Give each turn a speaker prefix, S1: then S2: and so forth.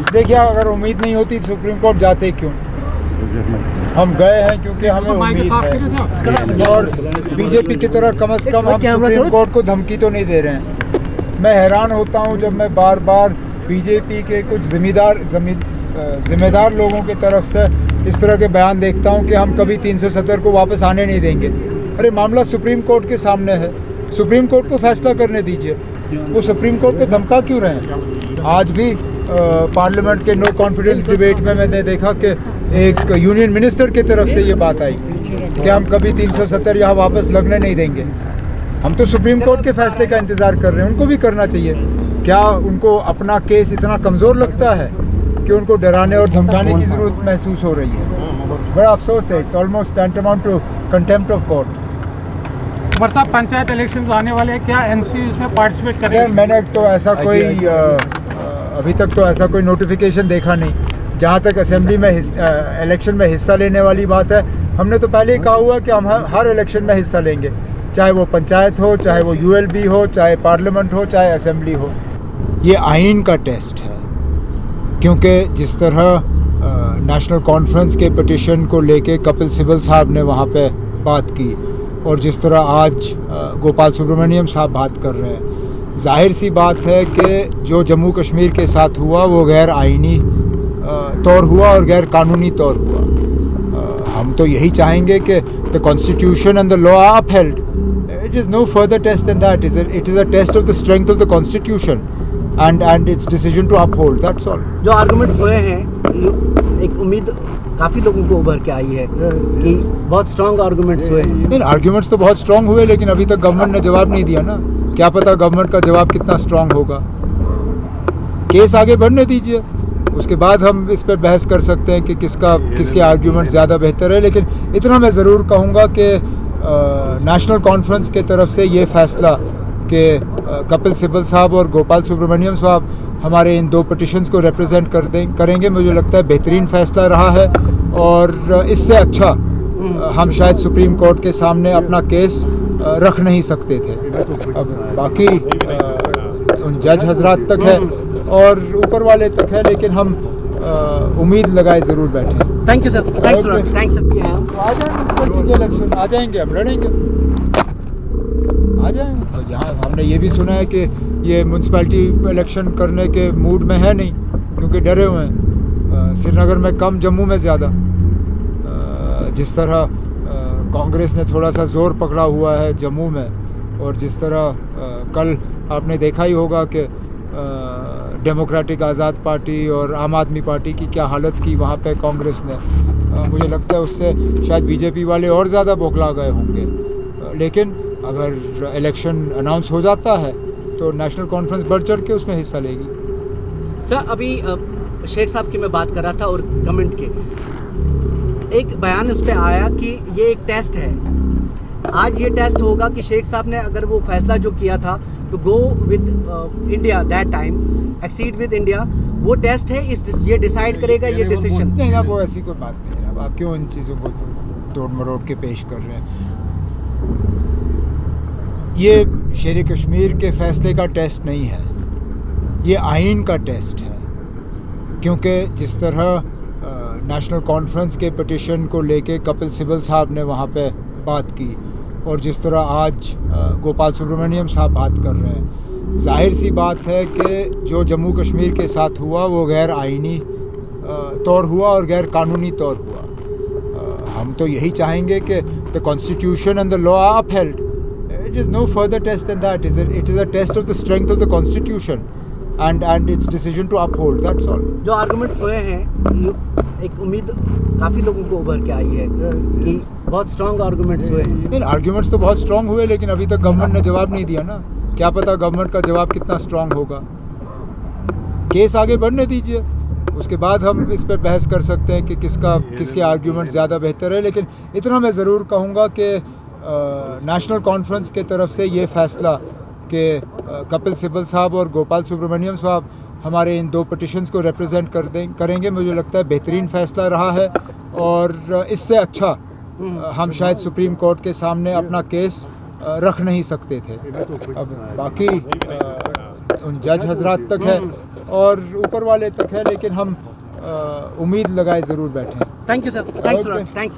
S1: देखिए, अगर उम्मीद नहीं होती सुप्रीम कोर्ट जाते क्यों? हम गए हैं क्योंकि हमें उम्मीद है, और बीजेपी की तरह कम से कम हम सुप्रीम कोर्ट को धमकी तो नहीं दे रहे हैं। मैं हैरान होता हूं जब मैं बार बार बीजेपी के कुछ जिम्मेदार लोगों की तरफ से इस तरह के बयान देखता हूं कि हम कभी 370 को वापस आने नहीं देंगे। अरे मामला सुप्रीम कोर्ट के सामने है, सुप्रीम कोर्ट को फैसला करने दीजिए। वो सुप्रीम कोर्ट को धमका क्यों रहे हैं? आज भी पार्लियामेंट के नो कॉन्फिडेंस डिबेट में मैंने देखा कि एक यूनियन मिनिस्टर की तरफ से ये बात आई कि हम कभी 370 यहाँ वापस लगने नहीं देंगे। हम तो सुप्रीम कोर्ट के फैसले का इंतज़ार कर रहे हैं, उनको भी करना चाहिए। क्या उनको अपना केस इतना कमज़ोर लगता है कि उनको डराने और धमकाने की ज़रूरत महसूस हो रही है? बड़ा अफसोस है। It's almost tantamount to contempt of court.
S2: साहब, पंचायत इलेक्शंस आने वाले हैं, क्या एनसी इसमें पार्टिसिपेट करेंगे?
S1: मैंने तो ऐसा कोई अभी तक तो ऐसा कोई नोटिफिकेशन देखा नहीं। जहाँ तक असेंबली में इलेक्शन में हिस्सा लेने वाली बात है, हमने तो पहले ही कहा हुआ कि हम हर इलेक्शन में हिस्सा लेंगे, चाहे वो पंचायत हो, चाहे वो यूएलबी हो, चाहे पार्लियामेंट हो, चाहे असेंबली हो। ये आइन का टेस्ट है, क्योंकि जिस तरह नेशनल कॉन्फ्रेंस के पिटिशन को लेके कपिल सिब्बल साहब ने वहाँ पे बात की, और जिस तरह आज गोपाल सुब्रमण्यम साहब बात कर रहे हैं, जाहिर सी बात है कि जो जम्मू कश्मीर के साथ हुआ वो गैर आइनी तौर हुआ और गैर कानूनी तौर हुआ। हम तो यही चाहेंगे कि the constitution and the law are upheld. It is no further test than that. It is a test of the strength of the constitution and its decision to uphold, that's all.
S3: जो arguments हुए हैं, एक उम्मीद काफ़ी लोगों को उभर के आई है कि बहुत स्ट्रॉन्ग आर्गुमेंट्स हुए हैं।
S1: नहीं, आर्गुमेंट्स तो बहुत स्ट्रॉन्ग हुए, लेकिन अभी तक गवर्नमेंट ने जवाब नहीं दिया ना। क्या पता गवर्नमेंट का जवाब कितना स्ट्रॉन्ग होगा। केस आगे बढ़ने दीजिए, उसके बाद हम इस पर बहस कर सकते हैं कि किसके आर्ग्यूमेंट ज़्यादा बेहतर है। लेकिन इतना मैं ज़रूर कहूँगा कि नेशनल कॉन्फ्रेंस के तरफ से ये फैसला कि कपिल सिब्बल साहब और गोपाल सुब्रमण्यम साहब हमारे इन दो पिटिशंस को रिप्रेजेंट करेंगे, मुझे लगता है बेहतरीन फ़ैसला रहा है। और इससे अच्छा हम शायद सुप्रीम कोर्ट के सामने अपना केस रख नहीं सकते थे। अब बाकी उन जज हजरात तक है और ऊपर वाले तक है, लेकिन हम उम्मीद लगाए ज़रूर बैठे।
S3: Thank you sir. Thanks
S1: sir. Election आ जाएंगे, हम लड़ेंगे, आ जाएंगे। तो यहाँ हमने ये भी सुना है कि ये म्यूनसिपैलिटी इलेक्शन करने के मूड में है नहीं, क्योंकि डरे हुए हैं। श्रीनगर में कम, जम्मू में ज़्यादा। जिस तरह कांग्रेस ने थोड़ा सा ज़ोर पकड़ा हुआ है जम्मू में, और जिस तरह कल आपने देखा ही होगा कि डेमोक्रेटिक आज़ाद पार्टी और आम आदमी पार्टी की क्या हालत की वहाँ पे कांग्रेस ने। मुझे लगता है उससे शायद बीजेपी वाले और ज़्यादा बौखला गए होंगे। लेकिन अगर इलेक्शन अनाउंस हो जाता है तो नेशनल कॉन्फ्रेंस बढ़ चढ़ के उसमें हिस्सा लेगी।
S3: सर, अभी शेख साहब की मैं बात कर रहा था और गवर्नमेंट के एक बयान उस पर आया कि ये एक टेस्ट है। आज ये टेस्ट होगा कि शेख साहब ने अगर वो फैसला जो किया था तो go with India that time, exceed with India, वो टेस्ट है। ये डिसाइड करेगा ये डिसीजन।
S1: नहीं ना, वो ऐसी कोई बात नहीं है। अब आप क्यों इन चीज़ों को तोड़ मरोड़ के पेश कर रहे हैं? ये शेर कश्मीर के फैसले का टेस्ट नहीं है, ये आइन का टेस्ट है। क्योंकि जिस तरह नेशनल कॉन्फ्रेंस के पिटिशन को लेके कपिल सिब्बल साहब ने वहाँ पे बात की, और जिस तरह आज गोपाल सुब्रमण्यम साहब बात कर रहे हैं, जाहिर सी बात है कि जो जम्मू कश्मीर के साथ हुआ वो गैर आइनी तौर हुआ और गैर कानूनी तौर हुआ। हम तो यही चाहेंगे कि the constitution and the law are upheld. It is no further test than that. It is a test of the strength of the constitution and its decision to uphold, that's all.
S3: जो arguments हुए हैं, एक उम्मीद काफ़ी लोगों को उभर के आई है कि बहुत स्ट्रॉन्ग आर्गुमेंट्स हुए हैं।
S1: नहीं, आर्गुमेंट्स तो बहुत स्ट्रॉन्ग हुए, लेकिन अभी तक गवर्नमेंट ने जवाब नहीं दिया ना। क्या पता गवर्नमेंट का जवाब कितना स्ट्रॉन्ग होगा। केस आगे बढ़ने दीजिए, उसके बाद हम इस पर बहस कर सकते हैं कि किसके आर्ग्यूमेंट ज़्यादा बेहतर है। लेकिन इतना मैं ज़रूर कहूँगा कि नेशनल कॉन्फ्रेंस के तरफ से ये फैसला कि कपिल सिब्बल साहब और गोपाल सुब्रमण्यम साहब हमारे इन दो पिटिशंस को रिप्रेजेंट करेंगे, मुझे लगता है बेहतरीन फ़ैसला रहा है। और इससे अच्छा हम शायद सुप्रीम कोर्ट के सामने अपना केस रख नहीं सकते थे। अब बाकी उन जज हजरात तक है और ऊपर वाले तक है, लेकिन हम उम्मीद लगाए ज़रूर बैठे हैं।
S3: Thank you sir, thanks.